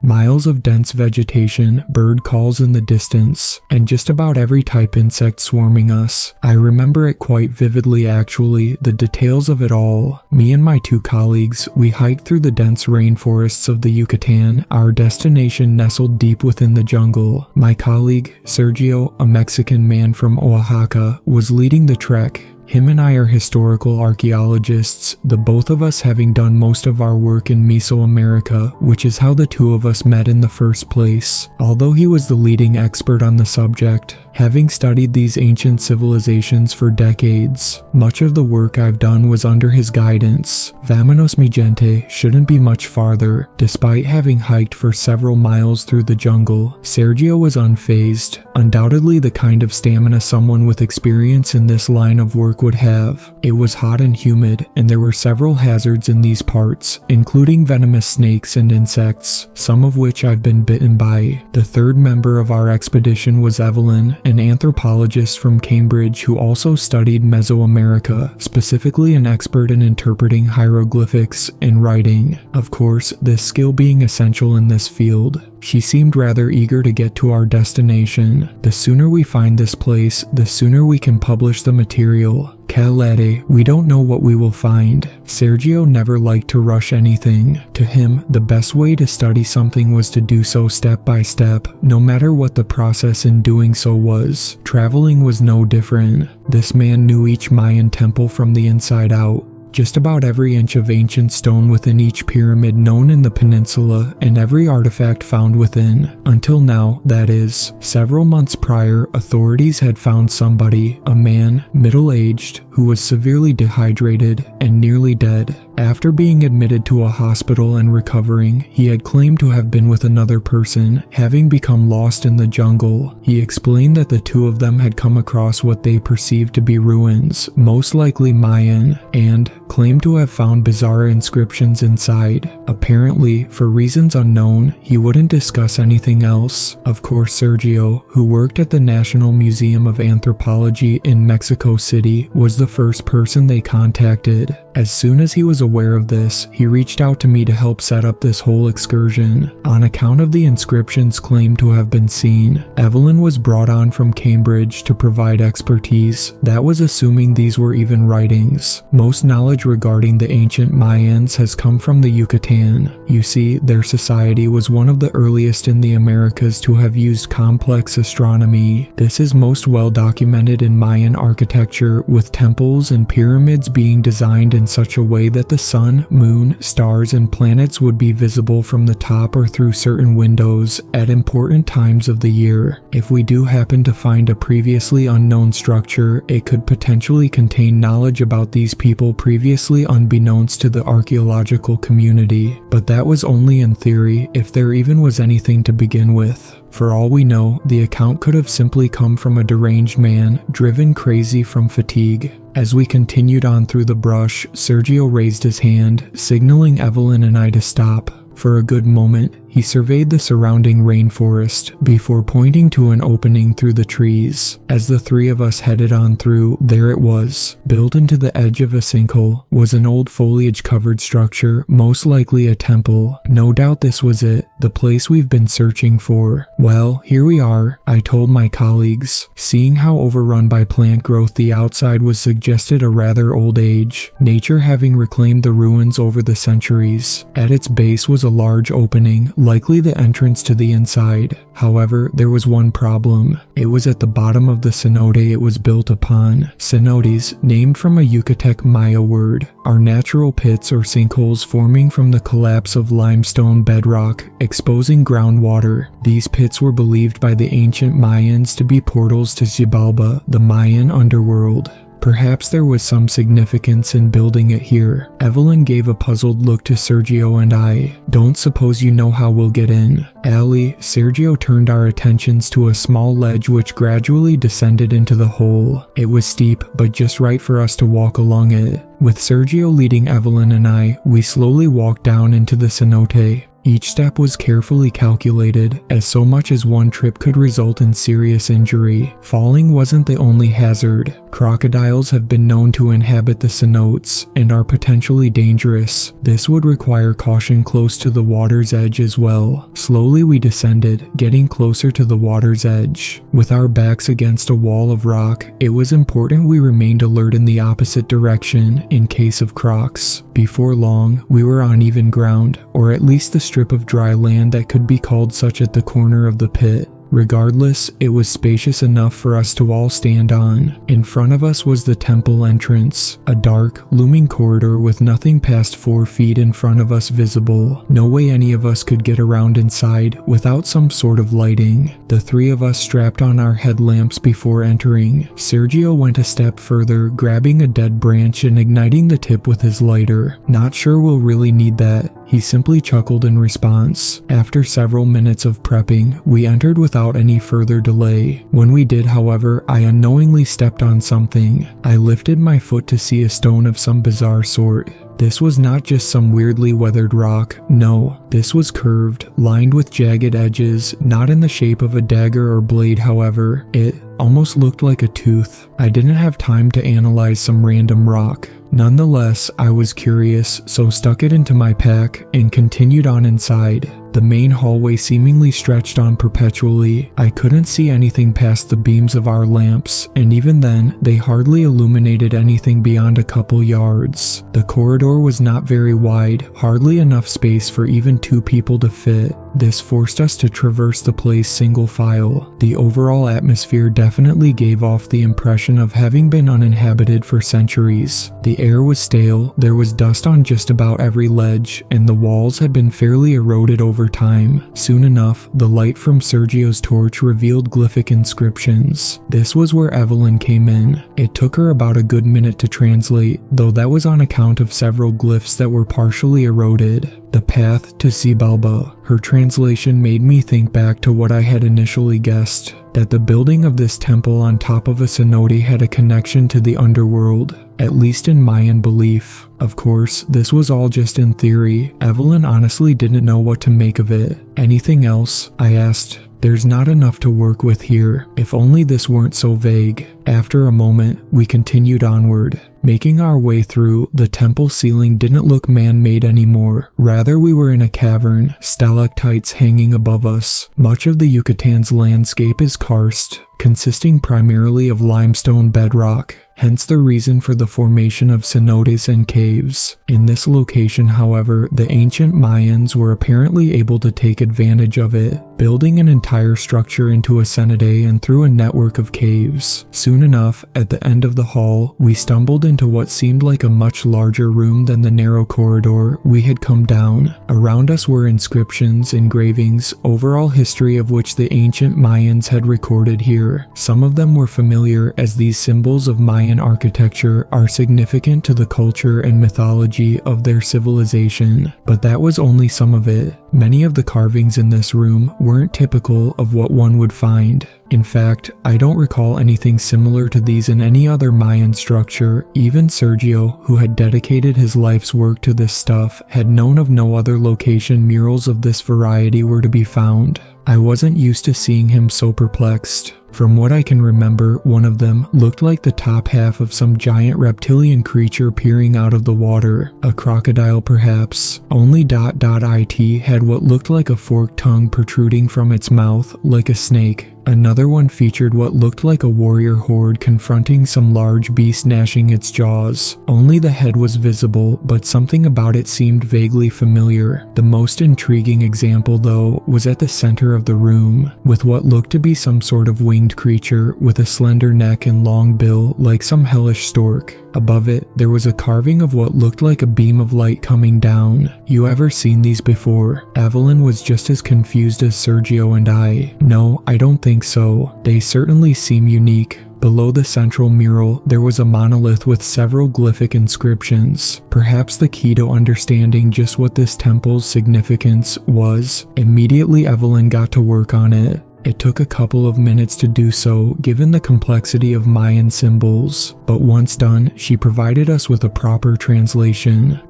Miles of dense vegetation, bird calls in the distance, and just about every type insect swarming us. I remember it quite vividly actually, the details of it all. Me and my two colleagues, we hiked through the dense rainforests of the Yucatan, our destination nestled deep within the jungle. My colleague, Sergio, a Mexican man from Oaxaca, was leading the trek. Him and I are historical archaeologists, the both of us having done most of our work in Mesoamerica, which is how the two of us met in the first place. Although he was the leading expert on the subject, having studied these ancient civilizations for decades, much of the work I've done was under his guidance. Vámonos mi gente shouldn't be much farther. Despite having hiked for several miles through the jungle, Sergio was unfazed, undoubtedly the kind of stamina someone with experience in this line of work would have. It was hot and humid, and there were several hazards in these parts, including venomous snakes and insects, some of which I've been bitten by. The third member of our expedition was Evelyn, an anthropologist from Cambridge who also studied Mesoamerica, specifically an expert in interpreting hieroglyphics and writing. Of course, this skill being essential in this field. She seemed rather eager to get to our destination. The sooner we find this place, the sooner we can publish the material. Calere, we don't know what we will find. Sergio never liked to rush anything. To him, the best way to study something was to do so step by step, no matter what the process in doing so was. Traveling was no different. This man knew each Mayan temple from the inside out. Just about every inch of ancient stone within each pyramid known in the peninsula, and every artifact found within. Until now, that is. Several months prior, authorities had found somebody, a man, middle-aged, who was severely dehydrated and nearly dead. After being admitted to a hospital and recovering, he had claimed to have been with another person, having become lost in the jungle. He explained that the two of them had come across what they perceived to be ruins, most likely Mayan, and claimed to have found bizarre inscriptions inside. Apparently, for reasons unknown, he wouldn't discuss anything else. Of course, Sergio, who worked at the National Museum of Anthropology in Mexico City, was the first person they contacted. As soon as he was aware of this, he reached out to me to help set up this whole excursion. On account of the inscriptions claimed to have been seen, Evelyn was brought on from Cambridge to provide expertise. That was assuming these were even writings. Most knowledge regarding the ancient Mayans has come from the Yucatan. You see, their society was one of the earliest in the Americas to have used complex astronomy. This is most well documented in Mayan architecture, with temples and pyramids being designed in such a way that the sun, moon, stars, and planets would be visible from the top or through certain windows at important times of the year. If we do happen to find a previously unknown structure, it could potentially contain knowledge about these people previously unbeknownst to the archaeological community. But that was only in theory, if there even was anything to begin with. For all we know, the account could have simply come from a deranged man, driven crazy from fatigue. As we continued on through the brush, Sergio raised his hand, signaling Evelyn and I to stop. For a good moment, he surveyed the surrounding rainforest before pointing to an opening through the trees. As the three of us headed on through, there it was. Built into the edge of a sinkhole was an old foliage-covered structure, most likely a temple. No doubt this was it, the place we've been searching for. Well, here we are, I told my colleagues. Seeing how overrun by plant growth the outside was suggested a rather old age, nature having reclaimed the ruins over the centuries. At its base was a large opening, likely the entrance to the inside. However, there was one problem. It was at the bottom of the cenote it was built upon. Cenotes, named from a Yucatec Maya word, are natural pits or sinkholes forming from the collapse of limestone bedrock, exposing groundwater. These pits were believed by the ancient Mayans to be portals to Xibalba, the Mayan underworld. Perhaps there was some significance in building it here. Evelyn gave a puzzled look to Sergio and I. Don't suppose you know how we'll get in? Ali, Sergio turned our attentions to a small ledge which gradually descended into the hole. It was steep, but just right for us to walk along it. With Sergio leading Evelyn and I, we slowly walked down into the cenote. Each step was carefully calculated, as so much as one trip could result in serious injury. Falling wasn't the only hazard. Crocodiles have been known to inhabit the cenotes and are potentially dangerous. This would require caution close to the water's edge as well. Slowly we descended, getting closer to the water's edge. With our backs against a wall of rock, it was important we remained alert in the opposite direction in case of crocs. Before long, we were on even ground, or at least the strip of dry land that could be called such at the corner of the pit. Regardless, it was spacious enough for us to all stand on. In front of us was the temple entrance, a dark, looming corridor with nothing past 4 feet in front of us visible. No way any of us could get around inside without some sort of lighting. The 3 of us strapped on our headlamps before entering. Sergio went a step further, grabbing a dead branch and igniting the tip with his lighter. Not sure we'll really need that. He simply chuckled in response. After several minutes of prepping, we entered without any further delay. When we did, however, I unknowingly stepped on something. I lifted my foot to see a stone of some bizarre sort. This was not just some weirdly weathered rock. No, this was curved, lined with jagged edges, not in the shape of a dagger or blade, however. It almost looked like a tooth. I didn't have time to analyze some random rock. Nonetheless, I was curious, so stuck it into my pack and continued on inside. The main hallway seemingly stretched on perpetually. I couldn't see anything past the beams of our lamps, and even then, they hardly illuminated anything beyond a couple yards. The corridor was not very wide, hardly enough space for even 2 people to fit. This forced us to traverse the place single file. The overall atmosphere definitely gave off the impression of having been uninhabited for centuries. The air was stale, there was dust on just about every ledge, and the walls had been fairly eroded over time. Soon enough, the light from Sergio's torch revealed glyphic inscriptions. This was where Evelyn came in. It took her about a good minute to translate, though that was on account of several glyphs that were partially eroded. The path to Xibalba. Her translation made me think back to what I had initially guessed, that the building of this temple on top of a cenote had a connection to the underworld, at least in Mayan belief. Of course, this was all just in theory. Evelyn honestly didn't know what to make of it. Anything else? I asked. There's not enough to work with here. If only this weren't so vague. After a moment, we continued onward. Making our way through, the temple ceiling didn't look man-made anymore. Rather, we were in a cavern, stalactites hanging above us. Much of the Yucatan's landscape is karst, consisting primarily of limestone bedrock. Hence the reason for the formation of cenotes and caves. In this location, however, the ancient Mayans were apparently able to take advantage of it, building an entire structure into a cenote and through a network of caves. Soon enough, at the end of the hall, we stumbled into what seemed like a much larger room than the narrow corridor we had come down. Around us were inscriptions, engravings, overall history of which the ancient Mayans had recorded here. Some of them were familiar, as these symbols of Mayan architecture are significant to the culture and mythology of their civilization, but that was only some of it. Many of the carvings in this room weren't typical of what one would find. In fact, I don't recall anything similar to these in any other Mayan structure. Even Sergio, who had dedicated his life's work to this stuff, had known of no other location murals of this variety were to be found. I wasn't used to seeing him so perplexed. From what I can remember, one of them looked like the top half of some giant reptilian creature peering out of the water, a crocodile perhaps. Only .it had what looked like a forked tongue protruding from its mouth, like a snake. Another one featured what looked like a warrior horde confronting some large beast gnashing its jaws. Only the head was visible, but something about it seemed vaguely familiar. The most intriguing example, though, was at the center of the room, with what looked to be some sort of winged creature with a slender neck and long bill like some hellish stork. Above it, there was a carving of what looked like a beam of light coming down. You ever seen these before? Evelyn was just as confused as Sergio and I. No, I don't think so. They certainly seem unique. Below the central mural, there was a monolith with several glyphic inscriptions. Perhaps the key to understanding just what this temple's significance was. Immediately, Evelyn got to work on it. It took a couple of minutes to do so, given the complexity of Mayan symbols, but once done, she provided us with a proper translation.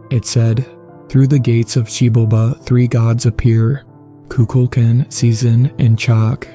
It said, Through the gates of Shiboba, 3 gods appear: Kukulkan, Season, and Chak.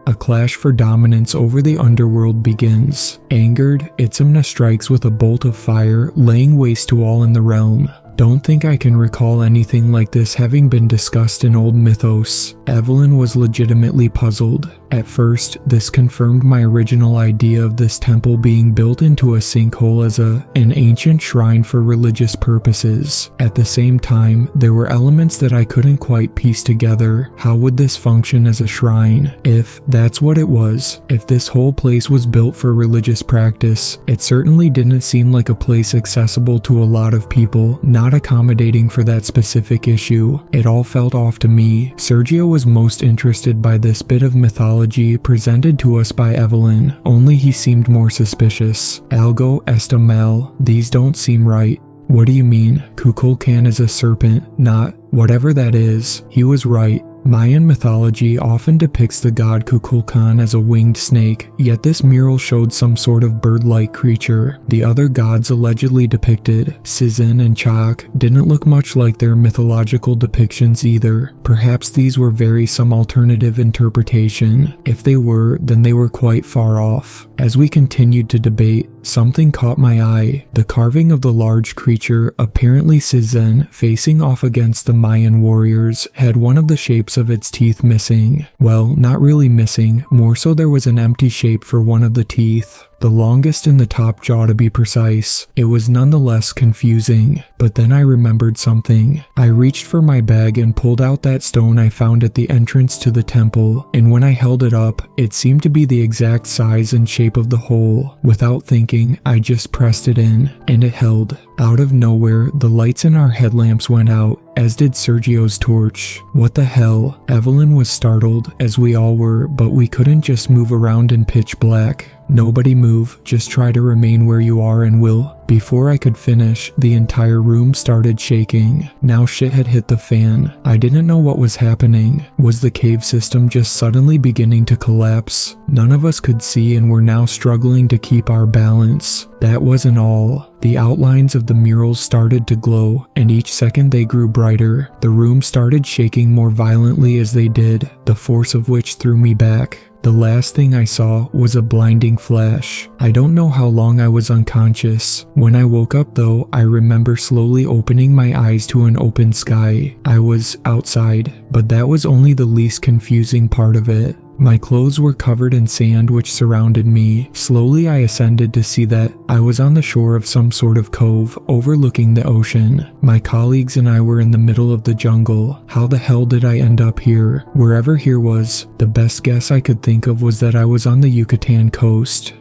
A clash for dominance over the underworld begins. Angered, Itzamna strikes with a bolt of fire, laying waste to all in the realm. Don't think I can recall anything like this having been discussed in old mythos. Evelyn was legitimately puzzled. At first, this confirmed my original idea of this temple being built into a sinkhole as an ancient shrine for religious purposes. At the same time, there were elements that I couldn't quite piece together. How would this function as a shrine? If that's what it was, if this whole place was built for religious practice, it certainly didn't seem like a place accessible to a lot of people, not accommodating for that specific issue. It all felt off to me. Sergio was most interested by this bit of mythology presented to us by Evelyn, only he seemed more suspicious. Algo esta mal, these don't seem right. What do you mean? Kukulkan is a serpent, not whatever that is. He was right. Mayan mythology often depicts the god Kukulkan as a winged snake, yet this mural showed some sort of bird-like creature. The other gods allegedly depicted, Sizin and Chak, didn't look much like their mythological depictions either. Perhaps these were some alternative interpretation. If they were, then they were quite far off. As we continued to debate, something caught my eye. The carving of the large creature, apparently Sizin, facing off against the Mayan warriors, had one of the shapes of its teeth missing. Well, not really missing, more so there was an empty shape for one of the teeth. The longest in the top jaw to be precise. It was nonetheless confusing, but then I remembered something. I reached for my bag and pulled out that stone I found at the entrance to the temple, and when I held it up, it seemed to be the exact size and shape of the hole. Without thinking, I just pressed it in, and it held. Out of nowhere, the lights in our headlamps went out, as did Sergio's torch. What the hell? Evelyn was startled, as we all were, but we couldn't just move around in pitch black. Nobody move, just try to remain where you are and will. Before I could finish, the entire room started shaking. Now shit had hit the fan. I didn't know what was happening. Was the cave system just suddenly beginning to collapse? None of us could see and were now struggling to keep our balance. That wasn't all. The outlines of the murals started to glow, and each second they grew brighter. The room started shaking more violently as they did, the force of which threw me back. The last thing I saw was a blinding flash. I don't know how long I was unconscious. When I woke up though, I remember slowly opening my eyes to an open sky. I was outside, but that was only the least confusing part of it. My clothes were covered in sand which surrounded me. Slowly I ascended to see that I was on the shore of some sort of cove overlooking the ocean. My colleagues and I were in the middle of the jungle. How the hell did I end up here? Wherever here was, the best guess I could think of was that I was on the Yucatan coast.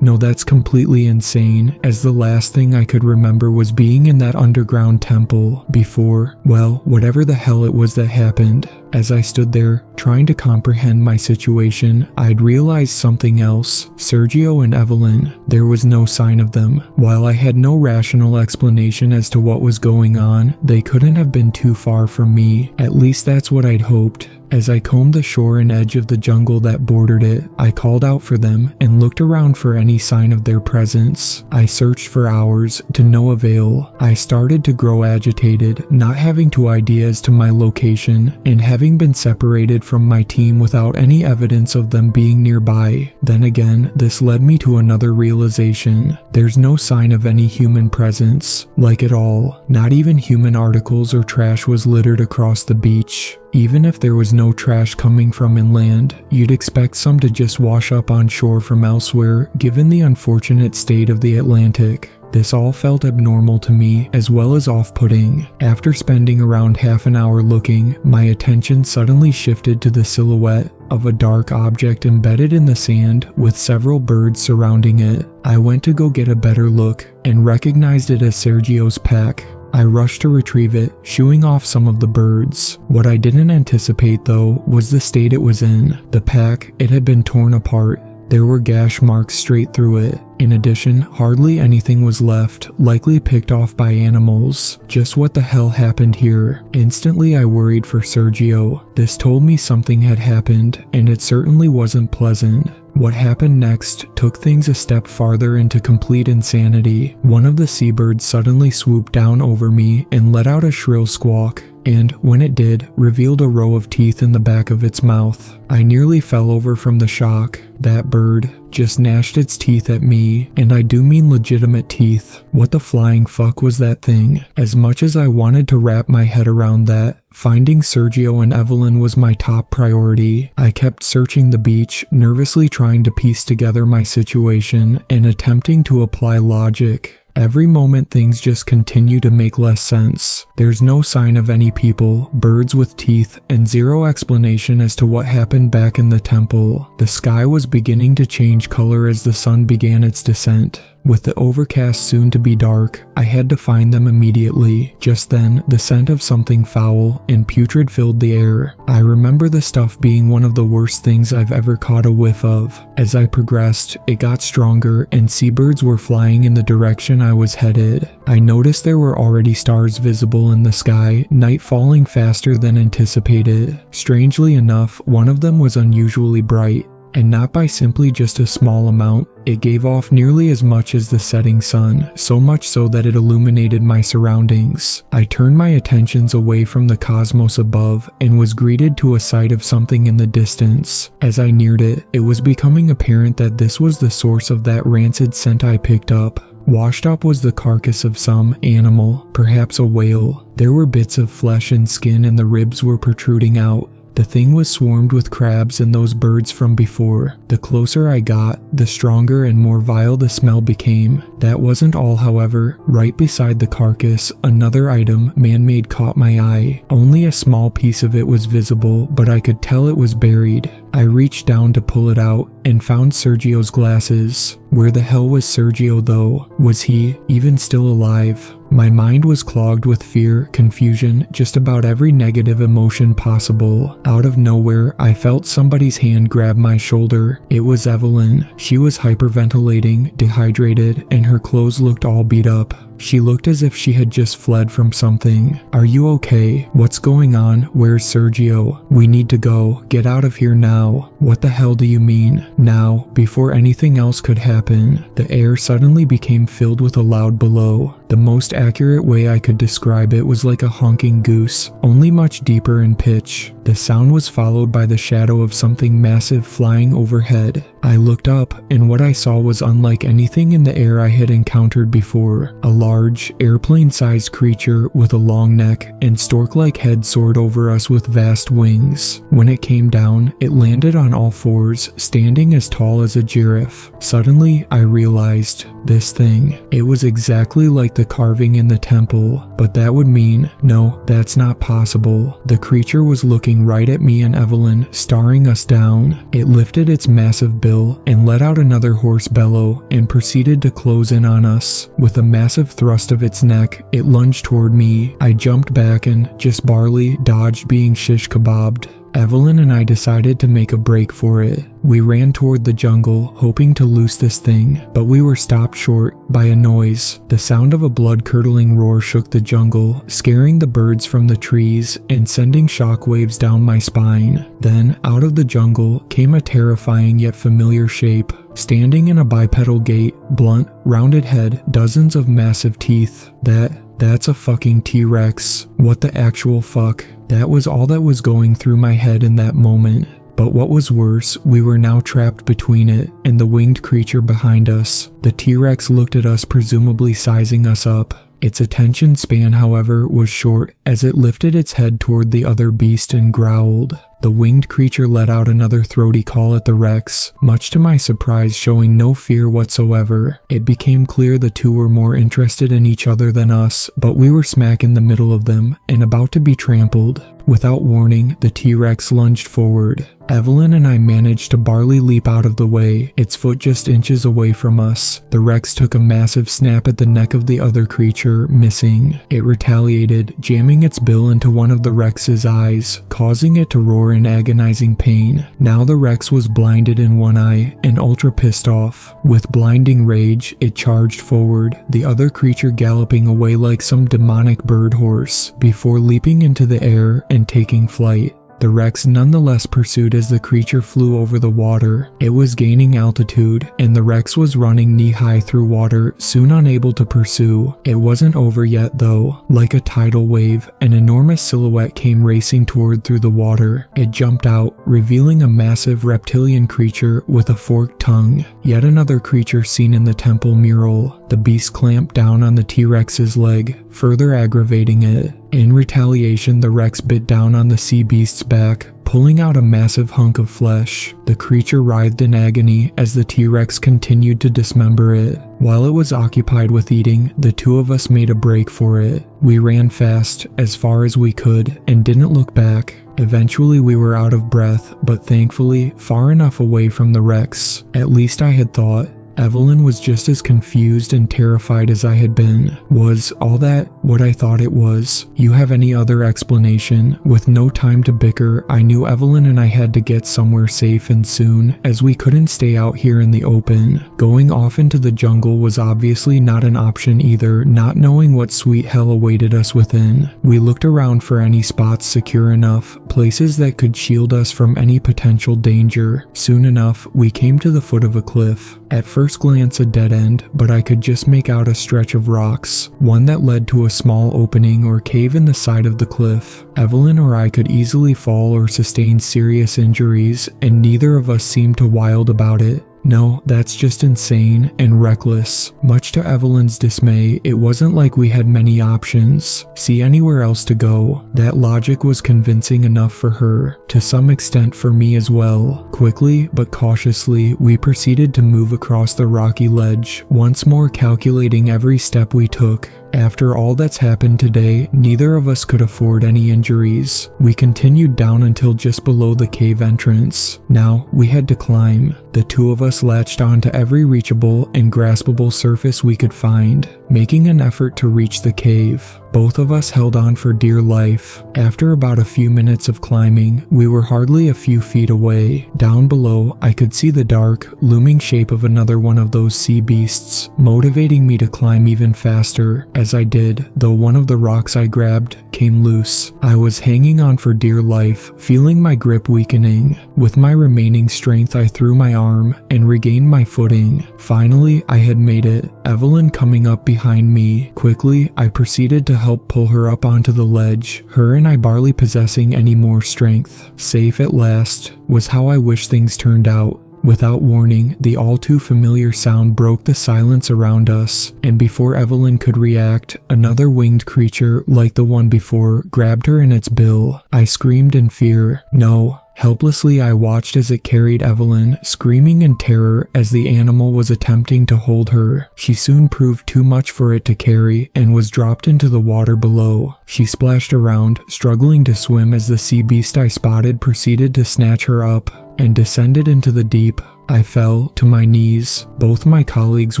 No, that's completely insane, as the last thing I could remember was being in that underground temple before, well, whatever the hell it was that happened. As I stood there, trying to comprehend my situation, I'd realized something else. Sergio and Evelyn, there was no sign of them. While I had no rational explanation as to what was going on, they couldn't have been too far from me. At least that's what I'd hoped. As I combed the shore and edge of the jungle that bordered it, I called out for them and looked around for any sign of their presence. I searched for hours, to no avail. I started to grow agitated, not having two ideas to my location, and having been separated from my team without any evidence of them being nearby. Then again, this led me to another realization. There's no sign of any human presence, like at all. Not even human articles or trash was littered across the beach. Even if there was no trash coming from inland, you'd expect some to just wash up on shore from elsewhere, given the unfortunate state of the Atlantic. This all felt abnormal to me, as well as off-putting. After spending around half an hour looking, my attention suddenly shifted to the silhouette of a dark object embedded in the sand with several birds surrounding it. I went to go get a better look, and recognized it as Sergio's pack. I rushed to retrieve it, shooing off some of the birds. What I didn't anticipate though was the state it was in. The pack, it had been torn apart. There were gash marks straight through it. In addition, hardly anything was left, likely picked off by animals. Just what the hell happened here? Instantly I worried for Sergio. This told me something had happened, and it certainly wasn't pleasant. What happened next took things a step farther into complete insanity. One of the seabirds suddenly swooped down over me and let out a shrill squawk, and when it did, revealed a row of teeth in the back of its mouth. I nearly fell over from the shock. That bird just gnashed its teeth at me, and I do mean legitimate teeth. What the flying fuck was that thing? As much as I wanted to wrap my head around that, finding Sergio and Evelyn was my top priority. I kept searching the beach, nervously trying to piece together my situation and attempting to apply logic. Every moment things just continue to make less sense. There's no sign of any people, birds with teeth, and zero explanation as to what happened back in the temple. The sky was beginning to change color as the sun began its descent. With the overcast soon to be dark, I had to find them immediately. Just then, the scent of something foul and putrid filled the air. I remember the stuff being one of the worst things I've ever caught a whiff of. As I progressed, it got stronger and seabirds were flying in the direction I was headed. I noticed there were already stars visible in the sky, night falling faster than anticipated. Strangely enough, one of them was unusually bright. And not by simply just a small amount, it gave off nearly as much as the setting sun, so much so that it illuminated my surroundings. I turned my attentions away from the cosmos above and was greeted to a sight of something in the distance. As I neared it, it was becoming apparent that this was the source of that rancid scent I picked up. Washed up was the carcass of some animal, perhaps a whale. There were bits of flesh and skin and the ribs were protruding out. The thing was swarmed with crabs and those birds from before. The closer I got, the stronger and more vile the smell became. That wasn't all, however. Right beside the carcass, another item, man-made, caught my eye. Only a small piece of it was visible, but I could tell it was buried. I reached down to pull it out and found Sergio's glasses. Where the hell was Sergio though? Was he even still alive? My mind was clogged with fear, confusion, just about every negative emotion possible. Out of nowhere, I felt somebody's hand grab my shoulder. It was Evelyn. She was hyperventilating, dehydrated, and her clothes looked all beat up. She looked as if she had just fled from something. "Are you okay? What's going on? Where's Sergio? We need to go. Get out of here now." "What the hell do you mean?" Now, before anything else could happen, the air suddenly became filled with a loud bellow. The most accurate way I could describe it was like a honking goose, only much deeper in pitch. The sound was followed by the shadow of something massive flying overhead. I looked up, and what I saw was unlike anything in the air I had encountered before. A large, airplane-sized creature with a long neck and stork-like head soared over us with vast wings. When it came down, it landed on all fours, standing as tall as a giraffe. Suddenly, I realized, this thing. It was exactly like the carving in the temple, but that would mean, no, that's not possible. The creature was looking right at me and Evelyn, staring us down. It lifted its massive bill and let out another hoarse bellow and proceeded to close in on us. With a massive thrust of its neck, it lunged toward me. I jumped back and just barely dodged being shish kebabbed. Evelyn and I decided to make a break for it. We ran toward the jungle, hoping to loose this thing, but we were stopped short by a noise. The sound of a blood-curdling roar shook the jungle, scaring the birds from the trees and sending shockwaves down my spine. Then, out of the jungle, came a terrifying yet familiar shape. Standing in a bipedal gait, blunt, rounded head, dozens of massive teeth. That's a fucking T-Rex. What the actual fuck? That was all that was going through my head in that moment. But what was worse, we were now trapped between it and the winged creature behind us. The T-Rex looked at us, presumably sizing us up. Its attention span, however, was short as it lifted its head toward the other beast and growled. The winged creature let out another throaty call at the Rex, much to my surprise showing no fear whatsoever. It became clear the two were more interested in each other than us, but we were smack in the middle of them and about to be trampled. Without warning, the T-Rex lunged forward. Evelyn and I managed to barely leap out of the way, its foot just inches away from us. The Rex took a massive snap at the neck of the other creature, missing. It retaliated, jamming its bill into one of the Rex's eyes, causing it to roar in agonizing pain. Now the Rex was blinded in one eye and ultra pissed off. With blinding rage, it charged forward, the other creature galloping away like some demonic bird horse, before leaping into the air and taking flight. The Rex nonetheless pursued as the creature flew over the water. It was gaining altitude, and the Rex was running knee-high through water, soon unable to pursue. It wasn't over yet though. Like a tidal wave, an enormous silhouette came racing toward through the water. It jumped out, revealing a massive reptilian creature with a forked tongue. Yet another creature seen in the temple mural. The beast clamped down on the T-Rex's leg, further aggravating it. In retaliation, the Rex bit down on the sea beast's back, pulling out a massive hunk of flesh. The creature writhed in agony as the T-Rex continued to dismember it. While it was occupied with eating, the two of us made a break for it. We ran fast, as far as we could, and didn't look back. Eventually we were out of breath, but thankfully far enough away from the Rex. At least I had thought. Evelyn was just as confused and terrified as I had been. Was all that what I thought it was? You have any other explanation? With no time to bicker, I knew Evelyn and I had to get somewhere safe and soon, as we couldn't stay out here in the open. Going off into the jungle was obviously not an option either, not knowing what sweet hell awaited us within. We looked around for any spots secure enough, places that could shield us from any potential danger. Soon enough, we came to the foot of a cliff. At first glance a dead end, but I could just make out a stretch of rocks, one that led to a small opening or cave in the side of the cliff. Evelyn or I could easily fall or sustain serious injuries, and neither of us seemed too wild about it. No, that's just insane and reckless. Much to Evelyn's dismay, it wasn't like we had many options. See anywhere else to go. That logic was convincing enough for her, to some extent for me as well. Quickly but cautiously, we proceeded to move across the rocky ledge, once more calculating every step we took. After all that's happened today, neither of us could afford any injuries. We continued down until just below the cave entrance. Now, we had to climb. The two of us latched onto every reachable and graspable surface we could find, making an effort to reach the cave. Both of us held on for dear life. After about a few minutes of climbing, we were hardly a few feet away. Down below, I could see the dark, looming shape of another one of those sea beasts, motivating me to climb even faster. As I did, though, one of the rocks I grabbed came loose. I was hanging on for dear life, feeling my grip weakening. With my remaining strength, I threw my arm and regained my footing. Finally, I had made it, Evelyn coming up behind me. Quickly, I proceeded to help pull her up onto the ledge, her and I barely possessing any more strength. Safe at last, was how I wish things turned out. Without warning, the all-too familiar sound broke the silence around us, and before Evelyn could react, another winged creature, like the one before, grabbed her in its bill. I screamed in fear. No. Helplessly, I watched as it carried Evelyn, screaming in terror as the animal was attempting to hold her. She soon proved too much for it to carry and was dropped into the water below. She splashed around, struggling to swim as the sea beast I spotted proceeded to snatch her up and descended into the deep. I fell to my knees. Both my colleagues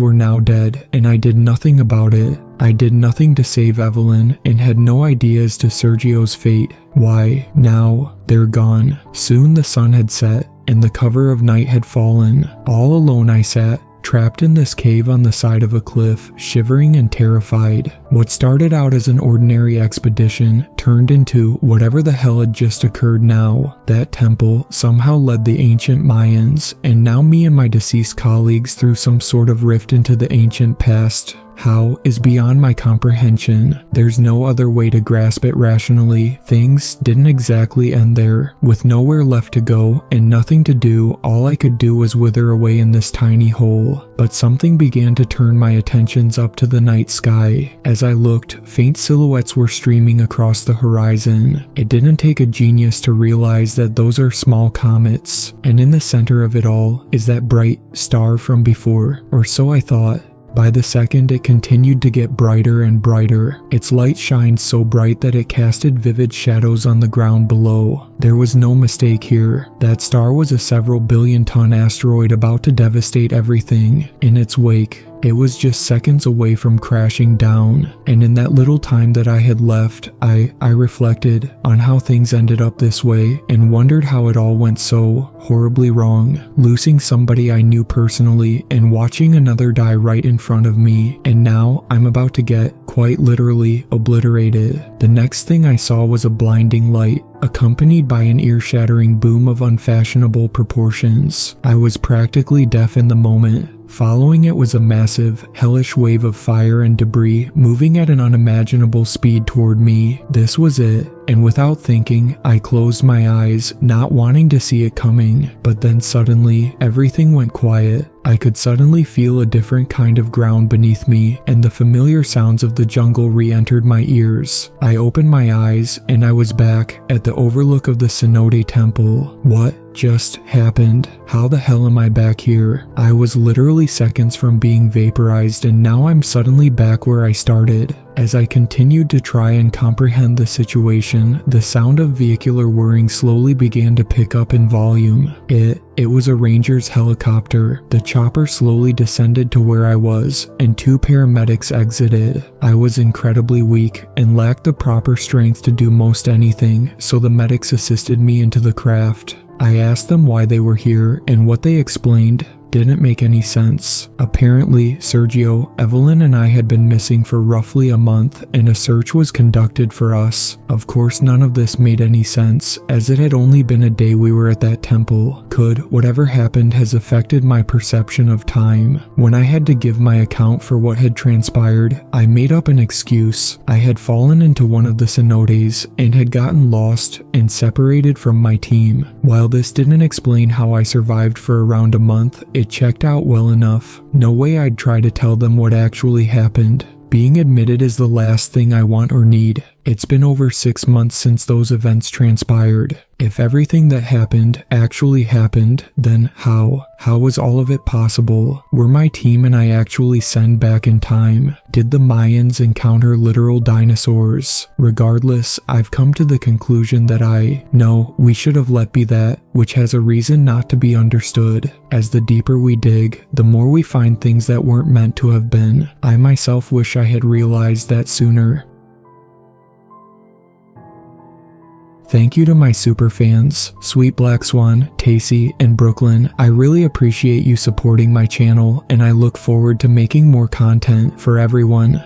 were now dead, and I did nothing about it. I did nothing to save Evelyn and had no idea as to Sergio's fate. Why, now, they're gone. Soon the sun had set, and the cover of night had fallen. All alone I sat, trapped in this cave on the side of a cliff, shivering and terrified. What started out as an ordinary expedition turned into whatever the hell had just occurred now. That temple somehow led the ancient Mayans, and now me and my deceased colleagues through some sort of rift into the ancient past. How is beyond my comprehension. There's no other way to grasp it rationally. Things didn't exactly end there. With nowhere left to go and nothing to do, all I could do was wither away in this tiny hole. But something began to turn my attentions up to the night sky. As I looked, faint silhouettes were streaming across the horizon. It didn't take a genius to realize that those are small comets, and in the center of it all is that bright star from before, or so I thought. By the second, it continued to get brighter and brighter. Its light shined so bright that it casted vivid shadows on the ground below. There was no mistake here. That star was a several billion-ton asteroid about to devastate everything in its wake. It was just seconds away from crashing down, and in that little time that I had left, I reflected on how things ended up this way and wondered how it all went so horribly wrong. Losing somebody I knew personally and watching another die right in front of me, and now I'm about to get, quite literally, obliterated. The next thing I saw was a blinding light accompanied by an ear-shattering boom of unfashionable proportions. I was practically deaf in the moment. Following it was a massive, hellish wave of fire and debris moving at an unimaginable speed toward me. This was it, and without thinking, I closed my eyes, not wanting to see it coming. But then suddenly, everything went quiet. I could suddenly feel a different kind of ground beneath me, and the familiar sounds of the jungle re-entered my ears. I opened my eyes, and I was back at the overlook of the Cenote Temple. What just happened? How the hell am I back here? I was literally seconds from being vaporized, and now I'm suddenly back where I started. As I continued to try and comprehend the situation, the sound of vehicular whirring slowly began to pick up in volume. It was a ranger's helicopter. The chopper slowly descended to where I was, and 2 paramedics exited. I was incredibly weak and lacked the proper strength to do most anything, so the medics assisted me into the craft. I asked them why they were here, and what they explained didn't make any sense. Apparently, Sergio, Evelyn, and I had been missing for roughly a month, and a search was conducted for us. Of course, none of this made any sense, as it had only been a day we were at that temple. Could whatever happened has affected my perception of time? When I had to give my account for what had transpired, I made up an excuse. I had fallen into one of the cenotes and had gotten lost and separated from my team. While this didn't explain how I survived for around a month, it checked out well enough. No way I'd try to tell them what actually happened. Being admitted is the last thing I want or need. It's been over 6 months since those events transpired. If everything that happened actually happened, then how? How was all of it possible? Were my team and I actually sent back in time? Did the Mayans encounter literal dinosaurs? Regardless, I've come to the conclusion that we should have let be that, which has a reason not to be understood. As the deeper we dig, the more we find things that weren't meant to have been. I myself wish I had realized that sooner. Thank you to my super fans, Sweet Black Swan, Tacy, and Brooklyn. I really appreciate you supporting my channel, and I look forward to making more content for everyone.